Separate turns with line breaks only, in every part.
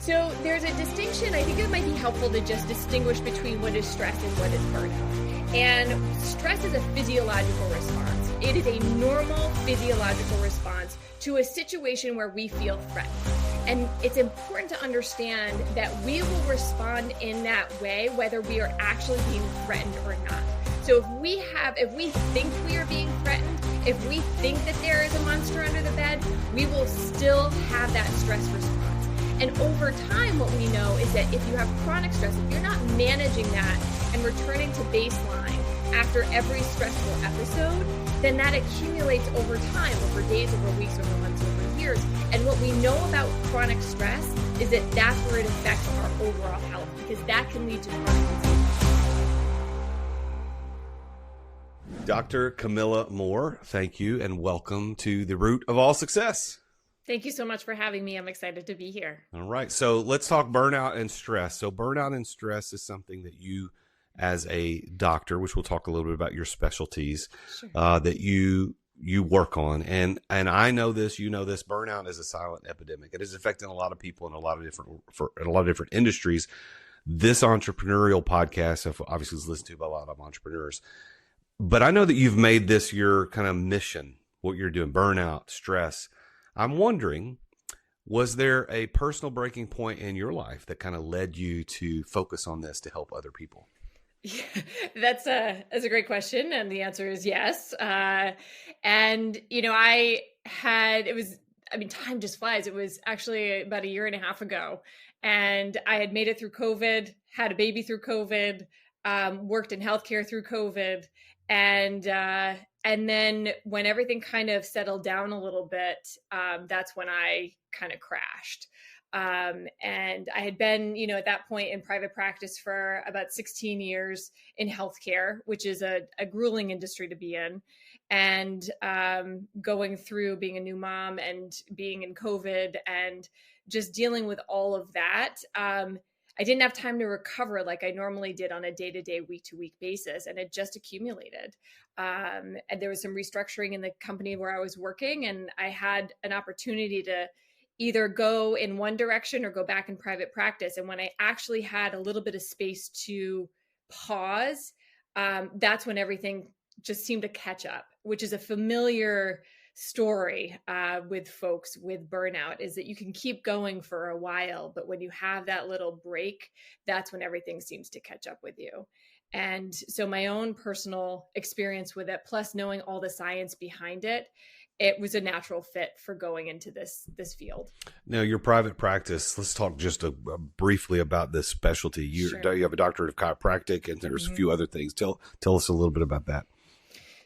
So there's a distinction. I think it might be helpful to just distinguish between what is stress and what is burnout. And stress is a physiological response. It is a normal physiological response to a situation where we feel threatened. And it's important to understand that we will respond in that way, whether we are actually being threatened or not. So if we think we are being threatened, if we think that there is a monster under the bed, we will still have that stress response. And over time, what we know is that if you have chronic stress, if you're not managing that and returning to baseline after every stressful episode, then that accumulates over time, over days, over weeks, over months, over years. And what we know about chronic stress is that that's where it affects our overall health, because that can lead to chronic disease.
Dr. Camilla Moore, thank you and welcome to the Root of All Success.
Thank you so much for having me. I'm excited to be here.
All right. So let's talk burnout and stress. So burnout and stress is something that you, as a doctor, which we'll talk a little bit about your specialties, sure, that you work on. And I know this, you know this, burnout is a silent epidemic. It is affecting a lot of people in a lot of different industries. This entrepreneurial podcast, obviously, is listened to by a lot of entrepreneurs. But I know that you've made this your kind of mission, what you're doing, burnout, stress. I'm wondering, was there a personal breaking point in your life that kind of led you to focus on this to help other people?
Yeah, that's a great question. And the answer is yes. And, time just flies. It was actually about a year and a half ago. And I had made it through COVID, had a baby through COVID, worked in healthcare through COVID. And then when everything kind of settled down a little bit, that's when I kind of crashed. And I had been, at that point in private practice for about 16 years in healthcare, which is a grueling industry to be in. And going through being a new mom and being in COVID and just dealing with all of that, I didn't have time to recover like I normally did on a day-to-day, week-to-week basis, and it just accumulated. And there was some restructuring in the company where I was working, and I had an opportunity to either go in one direction or go back in private practice. And when I actually had a little bit of space to pause, that's when everything just seemed to catch up, which is a familiar story with folks with burnout, is that you can keep going for a while, but when you have that little break, that's when everything seems to catch up with you. And so my own personal experience with it, plus knowing all the science behind it, it was a natural fit for going into this field.
Now, your private practice, let's talk just briefly about this specialty.
Sure.
You have a doctorate of chiropractic, and there's a few other things. Tell us a little bit about that.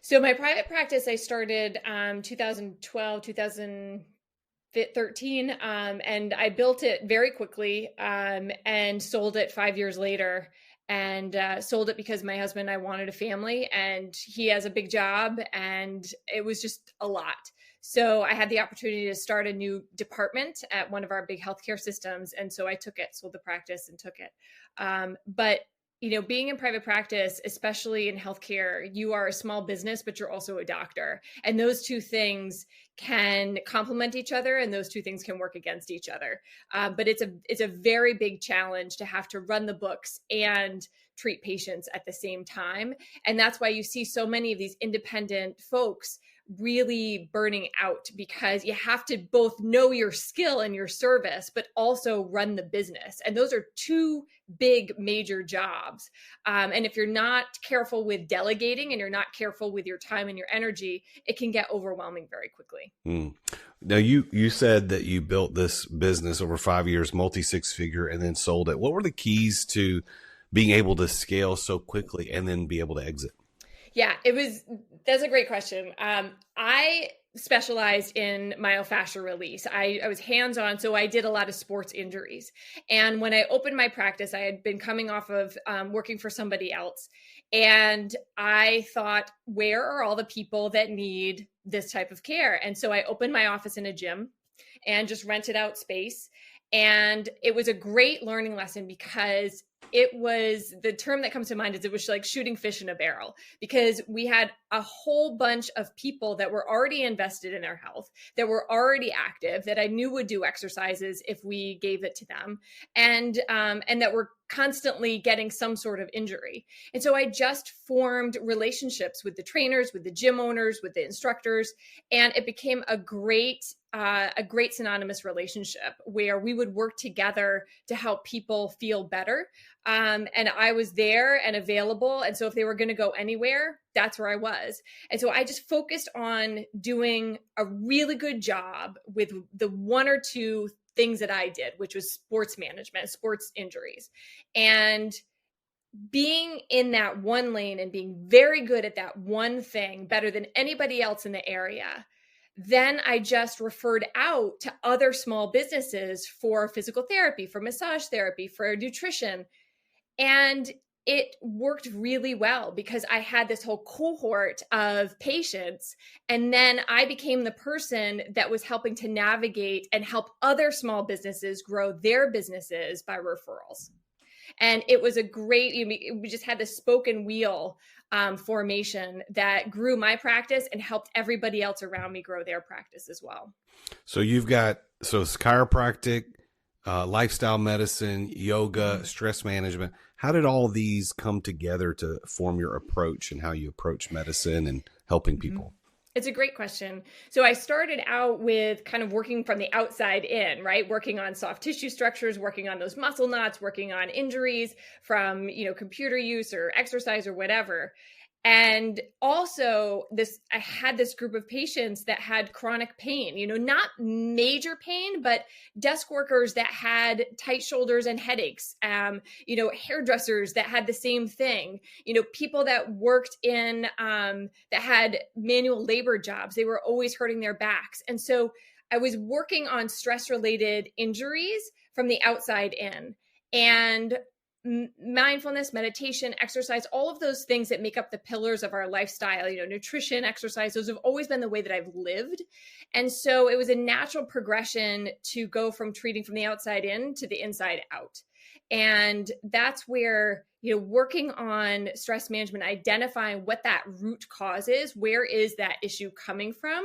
So my private practice, I started 2012, 2013, and I built it very quickly and sold it 5 years later. And sold it because my husband and I wanted a family, and he has a big job, and it was just a lot. So I had the opportunity to start a new department at one of our big healthcare systems. And so I took it, sold the practice and took it. But being in private practice, especially in healthcare, you are a small business, but you're also a doctor. And those two things can complement each other, and those two things can work against each other. But it's a very big challenge to have to run the books and treat patients at the same time. And that's why you see so many of these independent folks really burning out, because you have to both know your skill and your service, but also run the business. And those are two big major jobs. And if you're not careful with delegating and you're not careful with your time and your energy, it can get overwhelming very quickly.
Now, you said that you built this business over 5 years, multi-six figure, and then sold it. What were the keys to being able to scale so quickly and then be able to exit?
Yeah, that's a great question. I specialized in myofascial release. I was hands-on, so I did a lot of sports injuries. And when I opened my practice, I had been coming off of working for somebody else. And I thought, where are all the people that need this type of care? And so I opened my office in a gym and just rented out space. And it was a great learning lesson, because it was, the term that comes to mind is, it was like shooting fish in a barrel, because we had a whole bunch of people that were already invested in their health, that were already active, that I knew would do exercises if we gave it to them, and that were constantly getting some sort of injury. And so I just formed relationships with the trainers, with the gym owners, with the instructors, and it became a great synonymous relationship where we would work together to help people feel better. And I was there and available. And so if they were going to go anywhere, that's where I was. And so I just focused on doing a really good job with the one or two things that I did, which was sports management, sports injuries, and being in that one lane and being very good at that one thing, better than anybody else in the area. Then I just referred out to other small businesses for physical therapy, for massage therapy, for nutrition. And it worked really well because I had this whole cohort of patients. And then I became the person that was helping to navigate and help other small businesses grow their businesses by referrals. And it was a great, we just had this spoken wheel formation that grew my practice and helped everybody else around me grow their practice as well.
So you've got, it's chiropractic, lifestyle medicine, yoga, stress management. How did all these come together to form your approach and how you approach medicine and helping people?
It's a great question. So I started out with kind of working from the outside in, right? Working on soft tissue structures, working on those muscle knots, working on injuries from, computer use or exercise or whatever. And also I had this group of patients that had chronic pain, not major pain, but desk workers that had tight shoulders and headaches, hairdressers that had the same thing, people that worked in, that had manual labor jobs. They were always hurting their backs. And so I was working on stress-related injuries from the outside in. And mindfulness, meditation, exercise, all of those things that make up the pillars of our lifestyle, nutrition, exercise, those have always been the way that I've lived. And so it was a natural progression to go from treating from the outside in to the inside out. And that's where, working on stress management, identifying what that root cause is, where is that issue coming from?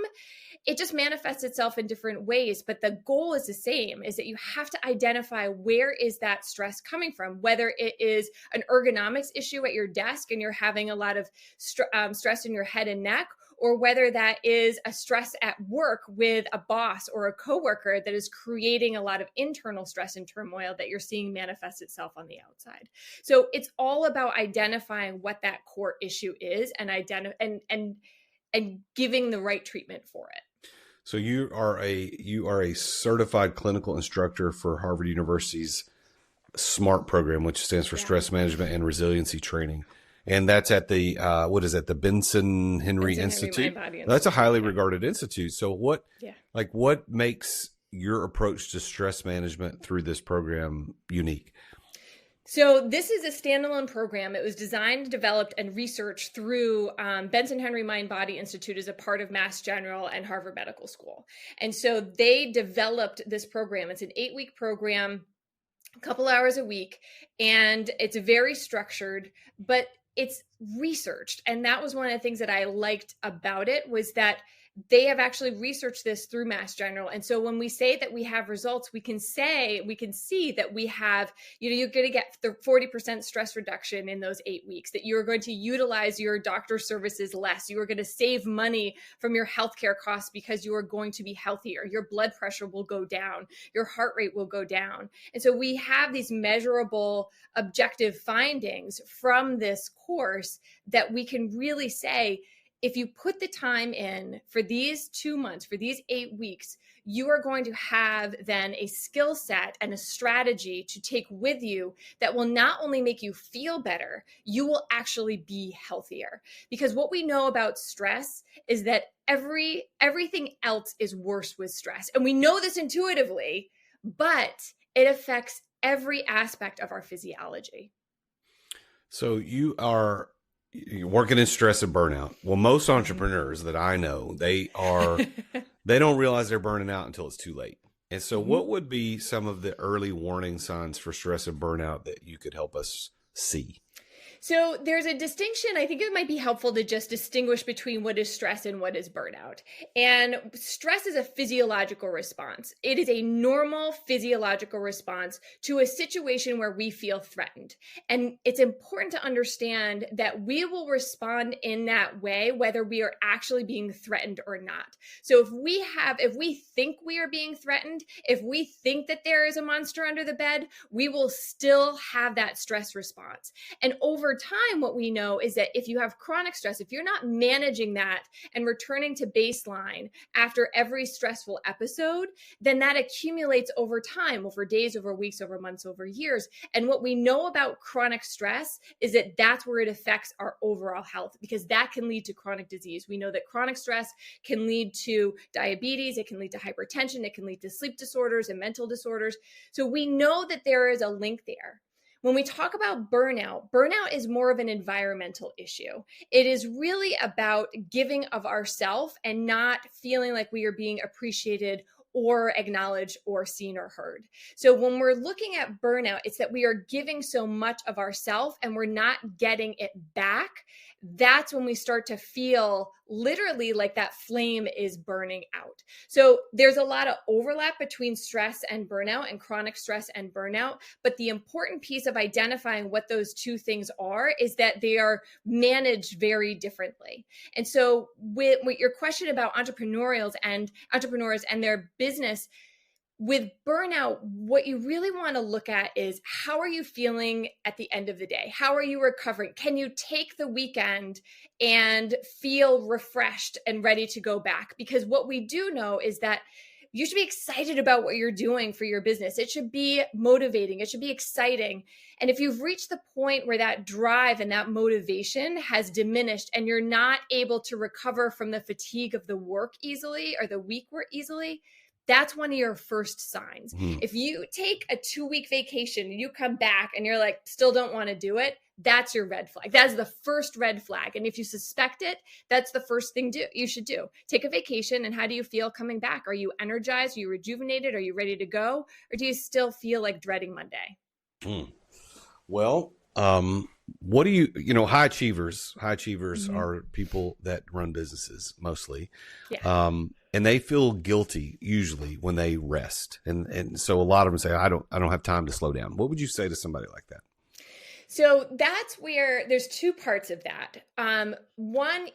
It just manifests itself in different ways, but the goal is the same, is that you have to identify where is that stress coming from, whether it is an ergonomics issue at your desk and you're having a lot of stress in your head and neck, or whether that is a stress at work with a boss or a coworker that is creating a lot of internal stress and turmoil that you're seeing manifest itself on the outside. So it's all about identifying what that core issue is and giving the right treatment for it.
So you are a certified clinical instructor for Harvard University's SMART program, which stands for Stress Management and Resiliency Training. And that's at the, the Benson Henry Institute. That's a highly regarded institute. So what makes your approach to stress management through this program unique?
So this is a standalone program. It was designed, developed, and researched through Benson Henry Mind-Body Institute as a part of Mass General and Harvard Medical School. And so they developed this program. It's an 8-week program, a couple hours a week, and it's very structured, but it's researched. And that was one of the things that I liked about it, was that they have actually researched this through Mass General. And so when we say that we have results, we can see that we have, you're going to get the 40% stress reduction in those 8 weeks, that you're going to utilize your doctor services less. You are going to save money from your healthcare costs because you are going to be healthier. Your blood pressure will go down. Your heart rate will go down. And so we have these measurable objective findings from this course that we can really say, if you put the time in for these 2 months, for these 8 weeks, you are going to have then a skill set and a strategy to take with you that will not only make you feel better, you will actually be healthier. Because what we know about stress is that everything else is worse with stress. And we know this intuitively, but it affects every aspect of our physiology.
So you're working in stress and burnout. Well, most entrepreneurs that I know, they don't realize they're burning out until it's too late. And so what would be some of the early warning signs for stress and burnout that you could help us see?
So there's a distinction. I think it might be helpful to just distinguish between what is stress and what is burnout. And stress is a physiological response. It is a normal physiological response to a situation where we feel threatened. And it's important to understand that we will respond in that way, whether we are actually being threatened or not. So if we think we are being threatened, if we think that there is a monster under the bed, we will still have that stress response. And over time, what we know is that if you have chronic stress, if you're not managing that and returning to baseline after every stressful episode, then that accumulates over time, over days, over weeks, over months, over years. And what we know about chronic stress is that that's where it affects our overall health, because that can lead to chronic disease. We know that chronic stress can lead to diabetes, it can lead to hypertension, it can lead to sleep disorders and mental disorders. So we know that there is a link there. When we talk about burnout, burnout is more of an environmental issue. It is really about giving of ourself and not feeling like we are being appreciated or acknowledged or seen or heard. So when we're looking at burnout, it's that we are giving so much of ourself and we're not getting it back. That's when we start to feel literally like that flame is burning out. So there's a lot of overlap between stress and burnout and chronic stress and burnout. But the important piece of identifying what those two things are is that they are managed very differently. And so with your question about entrepreneurs and their business, with burnout, what you really want to look at is how are you feeling at the end of the day? How are you recovering? Can you take the weekend and feel refreshed and ready to go back? Because what we do know is that you should be excited about what you're doing for your business. It should be motivating. It should be exciting. And if you've reached the point where that drive and that motivation has diminished and you're not able to recover from the fatigue of the work easily or the week work easily, that's one of your first signs. If you take a 2-week vacation and you come back and you're like, still don't want to do it, that's your red flag. That's the first red flag. And if you suspect it, that's the first thing you should do. Take a vacation. And how do you feel coming back? Are you energized? Are you rejuvenated? Are you ready to go? Or do you still feel like dreading Monday?
Well, what do high achievers are people that run businesses mostly. Yeah. And they feel guilty usually when they rest. And so a lot of them say, I don't have time to slow down. What would you say to somebody like that?
So that's where there's two parts of that. One,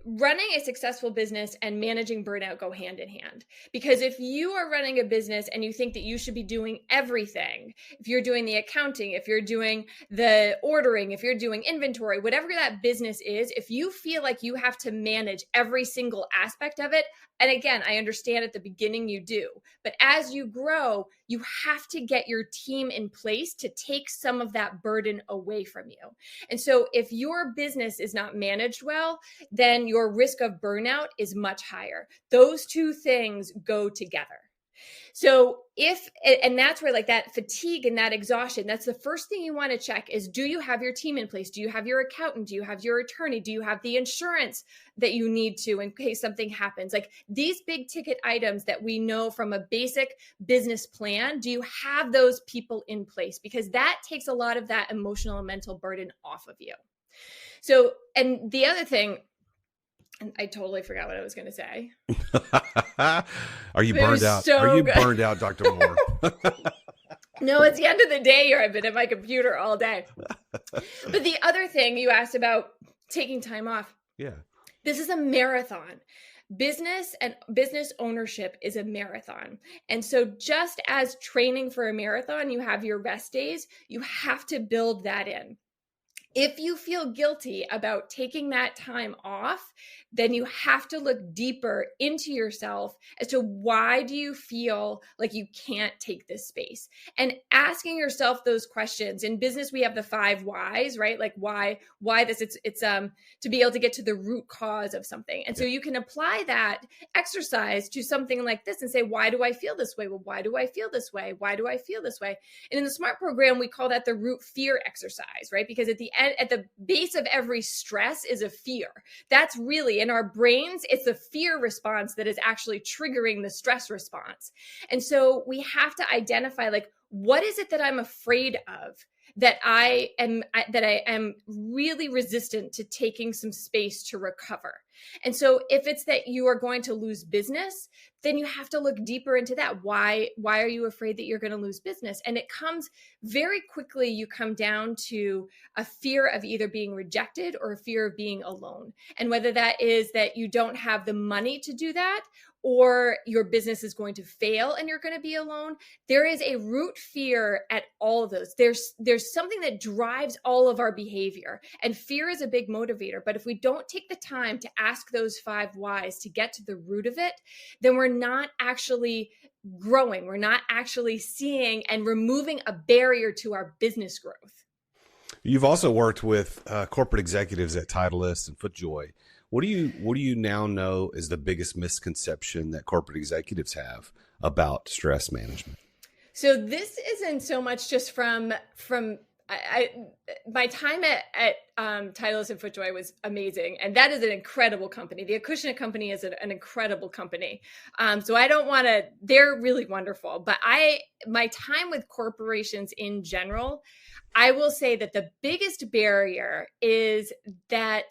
running a successful business and managing burnout go hand in hand. Because if you are running a business and you think that you should be doing everything, if you're doing the accounting, if you're doing the ordering, if you're doing inventory, whatever that business is, if you feel like you have to manage every single aspect of it, and again, I understand at the beginning you do, but as you grow, you have to get your team in place to take some of that burden away from you. And so if your business is not managed well, then your risk of burnout is much higher. Those two things go together. So and that's where like that fatigue and that exhaustion, that's the first thing you want to check is, do you have your team in place? Do you have your accountant? Do you have your attorney? Do you have the insurance that you need to in case something happens? Like these big ticket items that we know from a basic business plan, do you have those people in place? Because that takes a lot of that emotional and mental burden off of you. So, and the other thing, and I totally forgot what I was going to say.
Are you burned out? Are you burned out, Dr. Moore?
No, it's the end of the day here. I've been at my computer all day. But the other thing you asked about taking time off.
Yeah.
This is a marathon. Business and business ownership is a marathon. And so just as training for a marathon, you have your rest days, you have to build that in. If you feel guilty about taking that time off, then you have to look deeper into yourself as to why do you feel like you can't take this space? And asking yourself those questions. In business, we have the 5 whys, right? Like why this? It's to be able to get to the root cause of something. And so you can apply that exercise to something like this and say, why do I feel this way? Well, why do I feel this way? Why do I feel this way? And in the SMART program, we call that the root fear exercise, right? Because at the at the base of every stress is a fear. That's really in our brains. It's the fear response that is actually triggering the stress response. And so we have to identify, like, what is it that I'm afraid of, that I am really resistant to taking some space to recover. And so if it's that you are going to lose business, then you have to look deeper into that. Why are you afraid that you're going to lose business? And it comes very quickly, you come down to a fear of either being rejected or a fear of being alone. And whether that is that you don't have the money to do that, or your business is going to fail and you're going to be alone, there is a root fear at all of those. There's something that drives all of our behavior, and fear is a big motivator. But if we don't take the time to ask those 5 whys to get to the root of it, then we're not actually growing. We're not actually seeing and removing a barrier to our business growth.
You've also worked with corporate executives at Titleist and FootJoy. What do you now know is the biggest misconception that corporate executives have about stress management?
So this isn't so much just from my time at Titleist and FootJoy was amazing, and that is an incredible company. The Acushnet company is an incredible company. So I don't want to. They're really wonderful, but my time with corporations in general, I will say that the biggest barrier is that,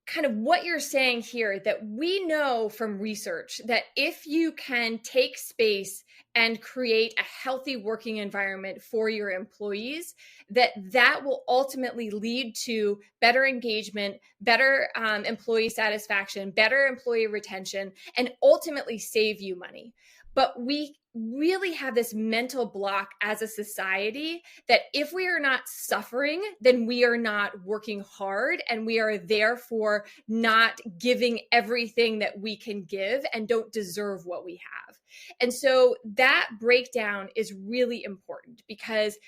kind of what you're saying here, that we know from research that if you can take space and create a healthy working environment for your employees, that will ultimately lead to better engagement, better employee satisfaction, better employee retention, and ultimately save you money. But we really have this mental block as a society that if we are not suffering, then we are not working hard, and we are therefore not giving everything that we can give and don't deserve what we have. And so that breakdown is really important, because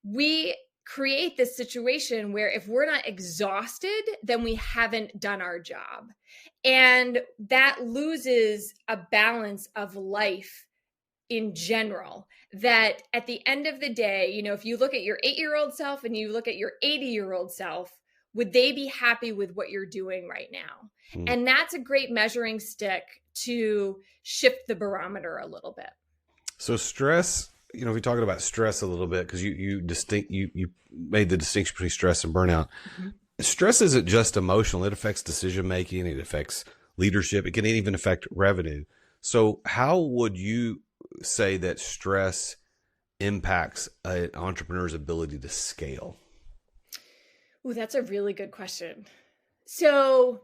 we create this situation where if we're not exhausted, then we haven't done our job. And that loses a balance of life in general, that at the end of the day, if you look at your 8-year-old self and you look at your 80-year-old self, would they be happy with what you're doing right now? And that's a great measuring stick to shift the barometer a little bit.
So stress, if you're talking about stress a little bit, because you made the distinction between stress and burnout. Mm-hmm. Stress isn't just emotional. It affects decision making. It affects leadership. It can even affect revenue. So how would you say that stress impacts an entrepreneur's ability to scale?
Ooh, that's a really good question. So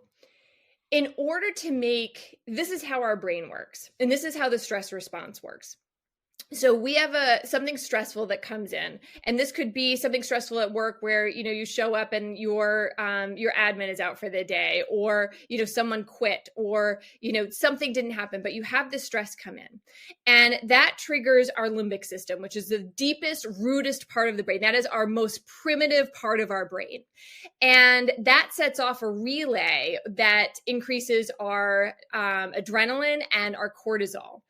in order to this is how our brain works, and this is how the stress response works. So we have something stressful that comes in, and this could be something stressful at work where, you show up and your admin is out for the day, or, someone quit, or, something didn't happen, but you have this stress come in, and that triggers our limbic system, which is the deepest, rootest part of the brain. That is our most primitive part of our brain. And that sets off a relay that increases our adrenaline and our cortisol.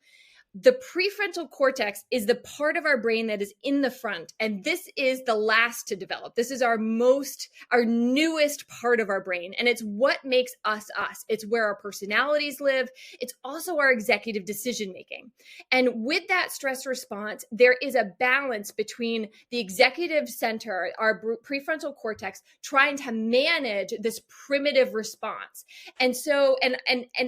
The prefrontal cortex is the part of our brain that is in the front, and this is the last to develop. This is our newest part of our brain, and it's what makes us us. It's where our personalities live. It's also our executive decision making. And with that stress response, there is a balance between the executive center, our prefrontal cortex, trying to manage this primitive response. And so, and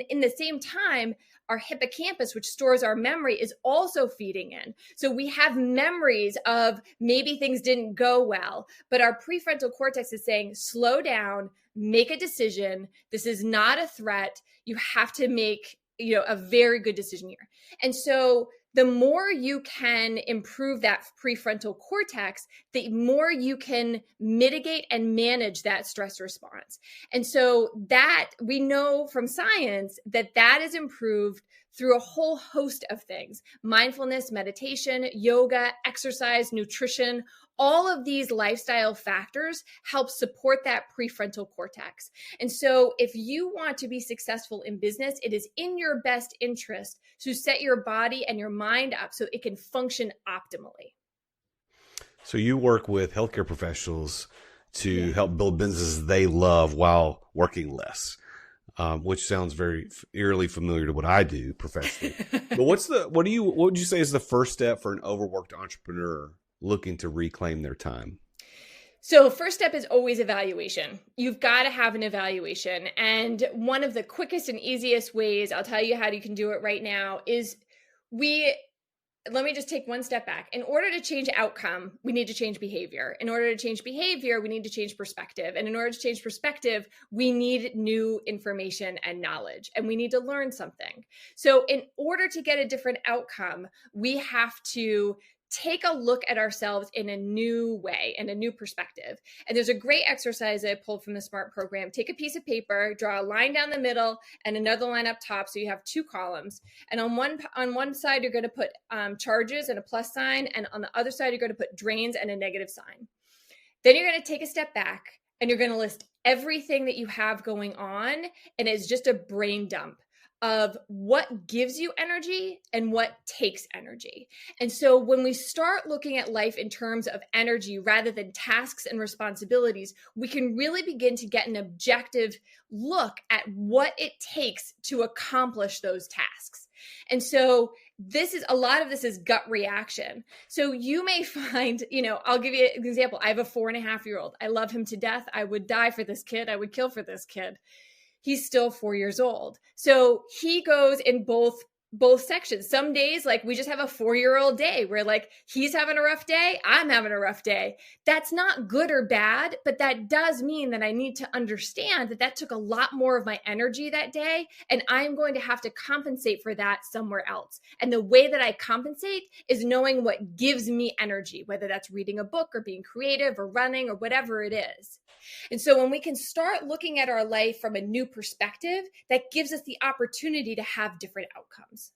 in the same time, our hippocampus, which stores our memory, is also feeding in. So we have memories of maybe things didn't go well, but our prefrontal cortex is saying, slow down, make a decision. This is not a threat. You have to make, a very good decision here. And so the more you can improve that prefrontal cortex, the more you can mitigate and manage that stress response. And so that we know from science that is improved through a whole host of things: mindfulness, meditation, yoga, exercise, nutrition. All of these lifestyle factors help support that prefrontal cortex. And so if you want to be successful in business, it is in your best interest to set your body and your mind up so it can function optimally.
So you work with healthcare professionals to help build businesses they love while working less, which sounds very eerily familiar to what I do professionally. But what would you say is the first step for an overworked entrepreneur looking to reclaim their time?
So first step is always evaluation. You've got to have an evaluation. And one of the quickest and easiest ways, I'll tell you how you can do it right now, is let me just take one step back. In order to change outcome, we need to change behavior. In order to change behavior, we need to change perspective. And in order to change perspective, we need new information and knowledge, and we need to learn something. So in order to get a different outcome, we have to take a look at ourselves in a new way, in a new perspective. And there's a great exercise I pulled from the SMART program. Take a piece of paper, draw a line down the middle and another line up top. So you have two columns. And on one side, you're going to put charges and a plus sign. And on the other side, you're going to put drains and a negative sign. Then you're going to take a step back and you're going to list everything that you have going on. And it's just a brain dump of what gives you energy and what takes energy. And so when we start looking at life in terms of energy rather than tasks and responsibilities, we can really begin to get an objective look at what it takes to accomplish those tasks. And so a lot of this is gut reaction. So you may find, I'll give you an example. I have a 4.5-year-old. I love him to death. I would die for this kid. I would kill for this kid. He's still 4 years old. So he goes in both sections. Some days, like we just have a 4-year-old day where like he's having a rough day, I'm having a rough day. That's not good or bad, but that does mean that I need to understand that took a lot more of my energy that day, and I'm going to have to compensate for that somewhere else. And the way that I compensate is knowing what gives me energy, whether that's reading a book or being creative or running or whatever it is. And so when we can start looking at our life from a new perspective, that gives us the opportunity to have different outcomes.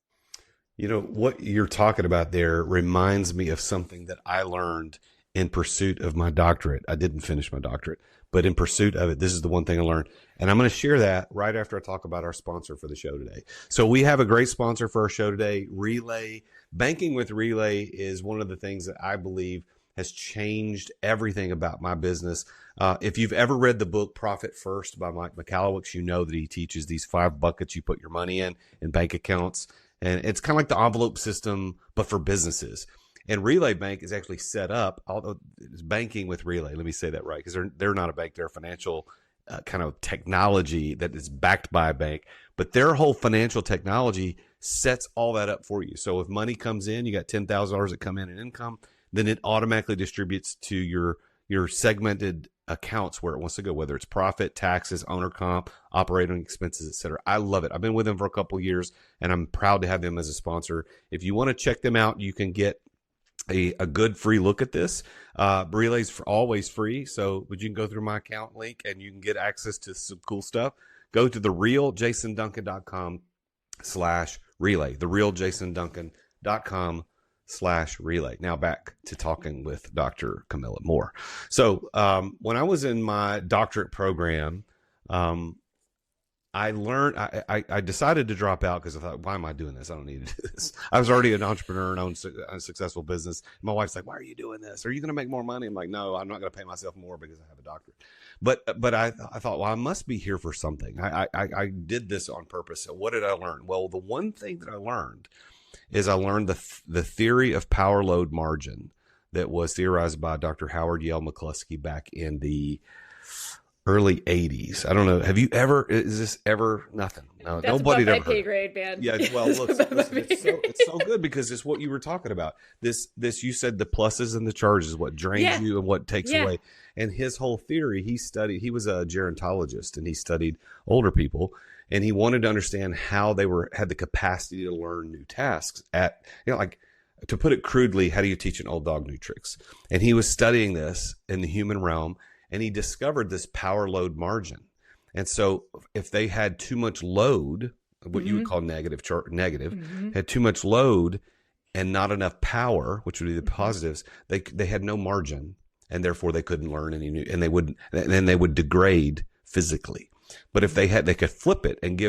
What you're talking about there reminds me of something that I learned in pursuit of my doctorate. I didn't finish my doctorate, but in pursuit of it, this is the one thing I learned. And I'm going to share that right after I talk about our sponsor for the show today. So we have a great sponsor for our show today, Relay. Banking with Relay is one of the things that I believe has changed everything about my business. If you've ever read the book Profit First by Mike Michalowicz, you know that he teaches these 5 buckets you put your money in bank accounts. And it's kind of like the envelope system, but for businesses. And Relay Bank is actually set up, although it's banking with Relay. Let me say that right, because they're not a bank. They're a financial kind of technology that is backed by a bank. But their whole financial technology sets all that up for you. So if money comes in, you got $10,000 that come in income, then it automatically distributes to your segmented accounts where it wants to go, whether it's profit, taxes, owner comp, operating expenses, etc. I love it. I've been with them for a couple of years, and I'm proud to have them as a sponsor. If you want to check them out, you can get a good free look at this. Relay's always free, so you can go through my account link and you can get access to some cool stuff. Go to therealjasonduncan.com/relay, therealjasonduncan.com/relay. Now back to talking with Dr. Camilla Moore. So when I was in my doctorate program, I learned, I decided to drop out because I thought, why am I doing this? I don't need to do this. I was already an entrepreneur and owned a successful business. My wife's like, why are you doing this? Are you going to make more money? I'm like, no, I'm not going to pay myself more because I have a doctorate. But I thought, well, I must be here for something. I did this on purpose. So what did I learn? Well, the one thing that I learned is I learned the theory of power load margin that was theorized by Dr. Howard Yale McCluskey back in the early 80s. I don't know. Is this ever nothing? No,
that's
nobody
above
ever
my pay grade, man.
Yeah, well, look, it's so good because it's what you were talking about. This you said the pluses and the charges, what drains you and what takes away. And his whole theory, he was a gerontologist and he studied older people, and he wanted to understand how they had the capacity to learn new tasks like, to put it crudely, how do you teach an old dog new tricks? And he was studying this in the human realm, and he discovered this power load margin. And so if they had too much load, what you would call negative, had too much load and not enough power, which would be the positives, they had no margin, and therefore they couldn't learn any new, and they would degrade physically. But if they could flip it and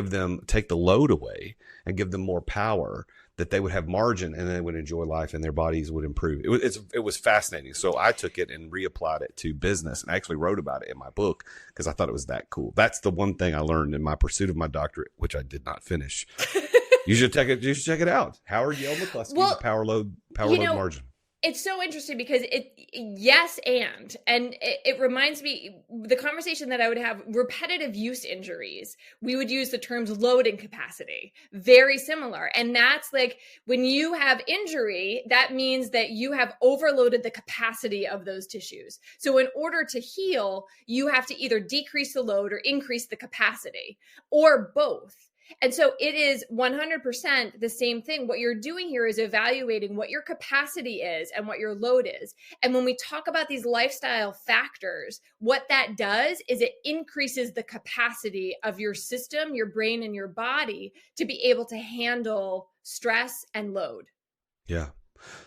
take the load away and give them more power, that they would have margin and they would enjoy life and their bodies would improve. It was fascinating. So I took it and reapplied it to business and actually wrote about it in my book because I thought it was that cool. That's the one thing I learned in my pursuit of my doctorate, which I did not finish. You should check it out. Howard Yale McCluskey, the power load margin.
It's so interesting because and it reminds me the conversation that I would have, repetitive use injuries. We would use the terms load and capacity, very similar. And that's like when you have injury, that means that you have overloaded the capacity of those tissues. So in order to heal, you have to either decrease the load or increase the capacity or both. And so it is 100% the same thing. What you're doing here is evaluating what your capacity is and what your load is. And when we talk about these lifestyle factors, what that does is it increases the capacity of your system, your brain, and your body to be able to handle stress and load.
Yeah.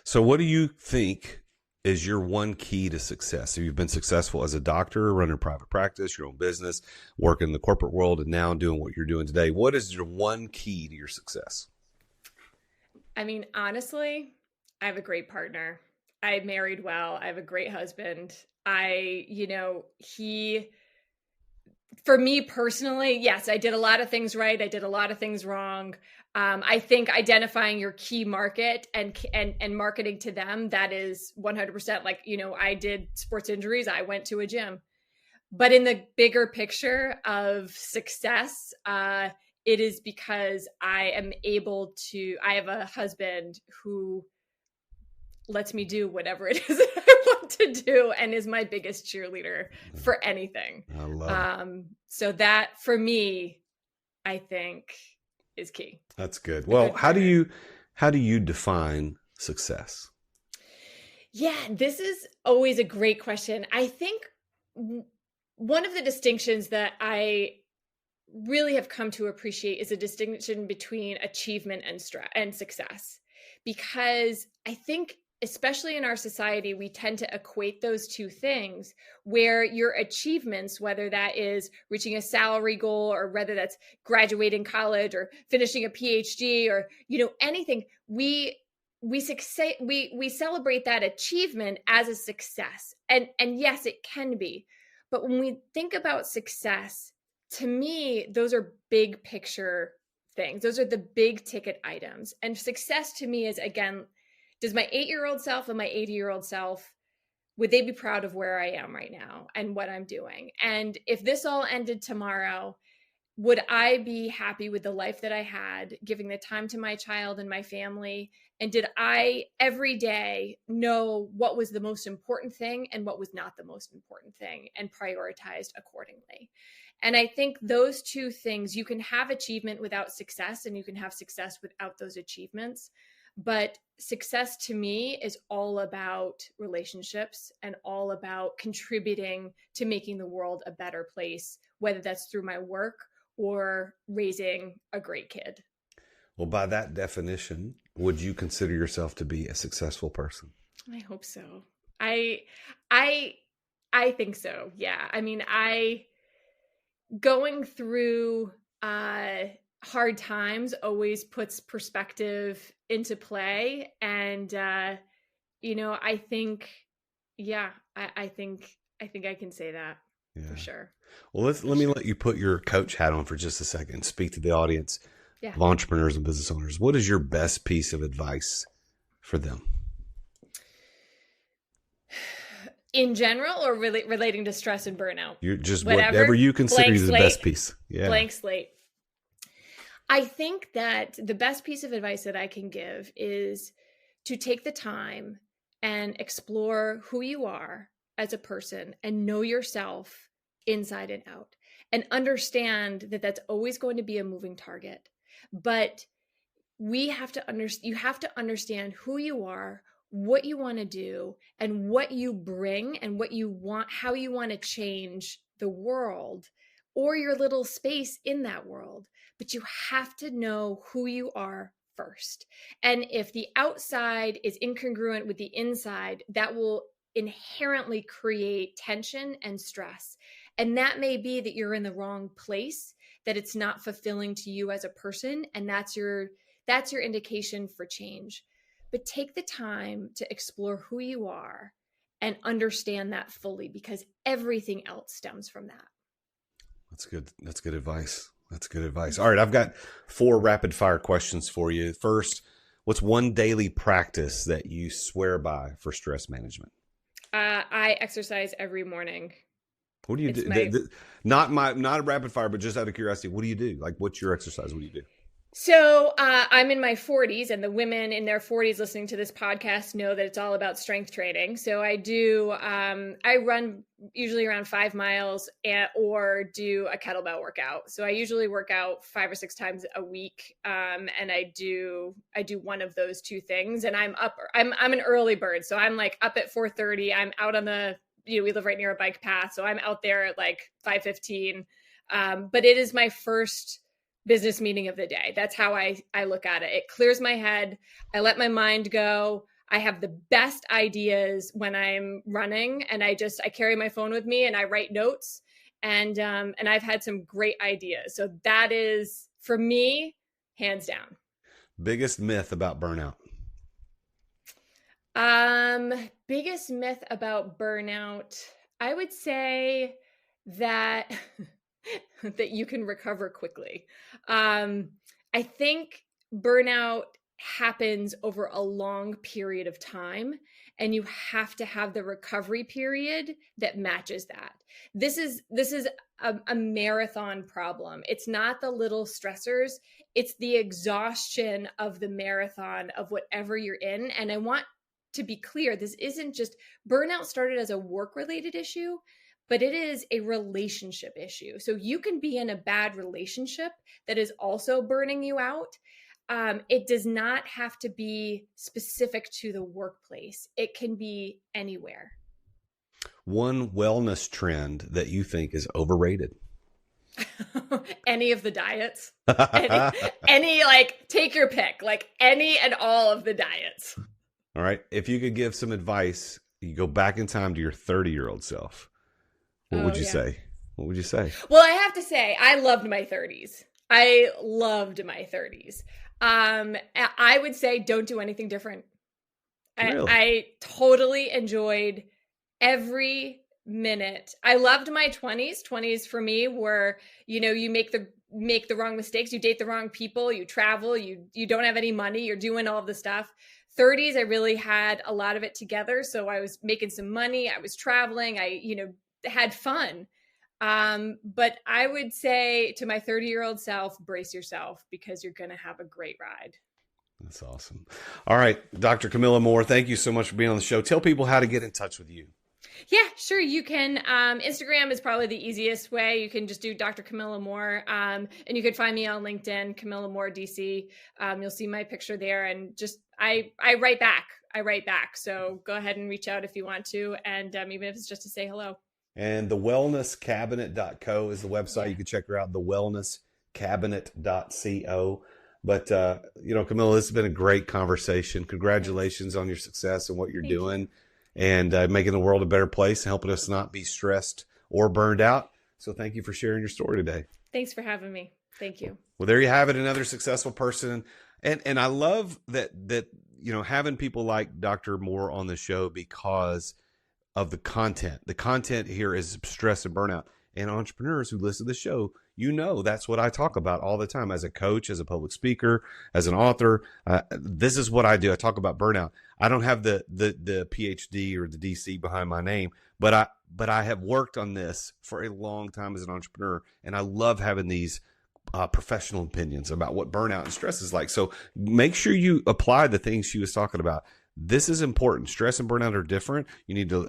So what do you think is your one key to success? So you've been successful as a doctor, running a private practice, your own business, working in the corporate world, and now doing what you're doing today. What is your one key to your success?
I mean, honestly, I have a great partner. I married well. I have a great husband. For me personally, yes, I did a lot of things right. I did a lot of things wrong. I think identifying your key market and marketing to them, that is 100%. Like, I did sports injuries. I went to a gym. But in the bigger picture of success, it is because I have a husband who lets me do whatever it is that I want to do and is my biggest cheerleader for anything.
I love it.
So that for me, I think is key.
That's good. Well, how do you define success?
Yeah, this is always a great question. I think one of the distinctions that I really have come to appreciate is a distinction between achievement and success. Because I think, especially in our society, we tend to equate those two things, where your achievements, whether that is reaching a salary goal or whether that's graduating college or finishing a PhD or, anything, we celebrate that achievement as a success. And yes, it can be. But when we think about success, to me, those are big picture things. Those are the big ticket items. And success to me is, again, does my 8-year-old self and my 80-year-old self, would they be proud of where I am right now and what I'm doing? And if this all ended tomorrow, would I be happy with the life that I had, giving the time to my child and my family? And did I every day know what was the most important thing and what was not the most important thing and prioritized accordingly? And I think those two things, you can have achievement without success and you can have success without those achievements. But success to me is all about relationships and all about contributing to making the world a better place, whether that's through my work or raising a great kid.
Well, by that definition, would you consider yourself to be a successful person?
I hope so. I think so. Yeah. I mean, going through hard times always puts perspective into play. And, I think, I think I can say that for sure.
Well, let me let you put your coach hat on for just a second and speak to the audience of entrepreneurs and business owners. What is your best piece of advice for them?
In general, or really relating to stress and burnout?
You're just whatever you consider the best piece. Yeah.
Blank slate. I think that the best piece of advice that I can give is to take the time and explore who you are as a person and know yourself inside and out, and understand that that's always going to be a moving target. But you have to understand who you are, what you want to do, and what you bring, and what you want, how you want to change the world or your little space in that world. But you have to know who you are first. And if the outside is incongruent with the inside, that will inherently create tension and stress. And that may be that you're in the wrong place, that it's not fulfilling to you as a person. And that's your that's your indication for change. But take the time to explore who you are and understand that fully, because everything else stems from that.
That's good. That's good advice. That's good advice. All right. I've got 4 rapid fire questions for you. First, what's one daily practice that you swear by for stress management?
I exercise every morning.
What do you do? Not a rapid fire, but just out of curiosity, what do you do? Like, what's your exercise? What do you do?
So I'm in my 40s, and the women in their 40s listening to this podcast know that it's all about strength training. So I run usually around 5 miles or do a kettlebell workout. So I usually work out 5 or 6 times a week. And I do one of those 2 things, and I'm an early bird. So I'm like up at 4:30. I'm out on we live right near a bike path. So I'm out there at like 5:15. But it is my first business meeting of the day. That's how I look at it. It clears my head. I let my mind go. I have the best ideas when I'm running, and I carry my phone with me and I write notes, and I've had some great ideas. So that is, for me, hands down.
Biggest myth about burnout?
Biggest myth about burnout, I would say that that you can recover quickly. I think burnout happens over a long period of time, and you have to have the recovery period that matches that. This is a marathon problem. It's not the little stressors. It's the exhaustion of the marathon of whatever you're in. And I want to be clear, this isn't just burnout started as a work-related issue, but it is a relationship issue. So you can be in a bad relationship that is also burning you out. It does not have to be specific to the workplace. It can be anywhere.
One wellness trend that you think is overrated?
Any of the diets. any like, take your pick, like any and all of the diets.
All right. If you could give some advice, you go back in time to your 30-year-old self. What would you say? What would you say?
Well, I have to say, I loved my 30s. I would say don't do anything different. Really? I totally enjoyed every minute. I loved my 20s. 20s for me were, you make the wrong mistakes. You date the wrong people. You travel. You don't have any money. You're doing all of the stuff. 30s, I really had a lot of it together. So I was making some money. I was traveling. I, had fun. But I would say to my 30-year-old self, brace yourself, because you're going to have a great ride.
That's awesome. All right, Dr. Camilla Moore, thank you so much for being on the show. Tell people how to get in touch with you.
Yeah, sure. You can. Instagram is probably the easiest way. You can just do Dr. Camilla Moore. And you can find me on LinkedIn, Camilla Moore, DC. You'll see my picture there, and just, I write back. So go ahead and reach out if you want to. And even if it's just to say hello. And
thewellnesscabinet.co is the website. You can check her out, thewellnesscabinet.co. But, Camilla, this has been a great conversation. Congratulations on your success and what you're doing and making the world a better place and helping us not be stressed or burned out. So thank you for sharing your story today.
Thanks for having me. Thank you.
Well, there you have it. Another successful person. And I love that, having people like Dr. Moore on the show because of the content. The content here is stress and burnout. And entrepreneurs who listen to the show, that's what I talk about all the time as a coach, as a public speaker, as an author. This is what I do. I talk about burnout. I don't have the PhD or the DC behind my name, but I have worked on this for a long time as an entrepreneur, and I love having these professional opinions about what burnout and stress is like. So make sure you apply the things she was talking about. This is important. Stress and burnout are different. You need to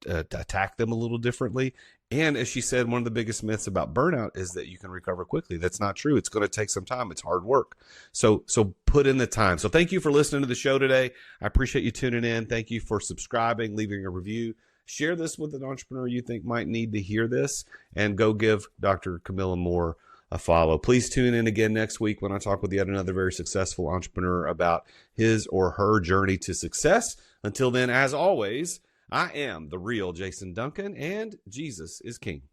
attack them a little differently. And as she said, one of the biggest myths about burnout is that you can recover quickly. That's not true. It's going to take some time. It's hard work. So put in the time. So thank you for listening to the show today. I appreciate you tuning in. Thank you for subscribing, leaving a review. Share this with an entrepreneur you think might need to hear this, and go give Dr. Camilla Moore a follow. Please tune in again next week when I talk with yet another very successful entrepreneur about his or her journey to success. Until then, as always, I am the real Jason Duncan, and Jesus is King.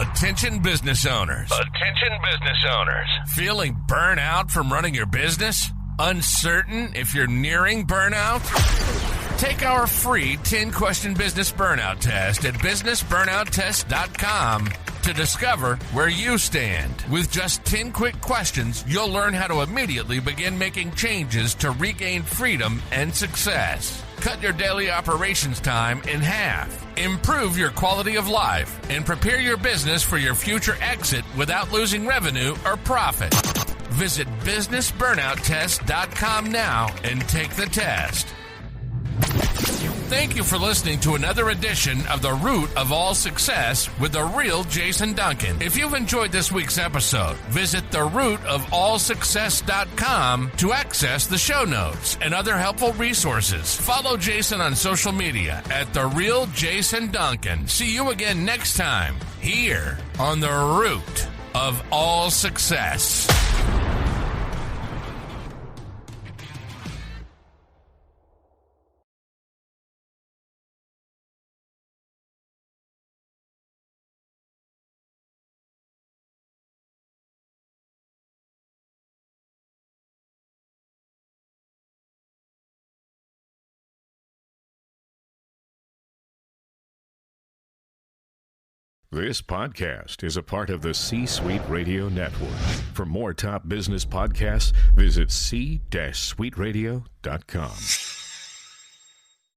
Attention business owners. Attention business owners. Feeling burnout from running your business? Uncertain if you're nearing burnout? Take our free 10-question business burnout test at businessburnouttest.com to discover where you stand. With just 10 quick questions, you'll learn how to immediately begin making changes to regain freedom and success. Cut your daily operations time in half. Improve your quality of life and prepare your business for your future exit without losing revenue or profit. Visit businessburnouttest.com now and take the test. Thank you for listening to another edition of The Root of All Success with the real Jason Duncan. If you've enjoyed this week's episode, visit therootofallsuccess.com to access the show notes and other helpful resources. Follow Jason on social media at The Real Jason Duncan. See you again next time here on The Root of All Success.
This podcast is a part of the C-Suite Radio Network. For more top business podcasts, visit c-suiteradio.com.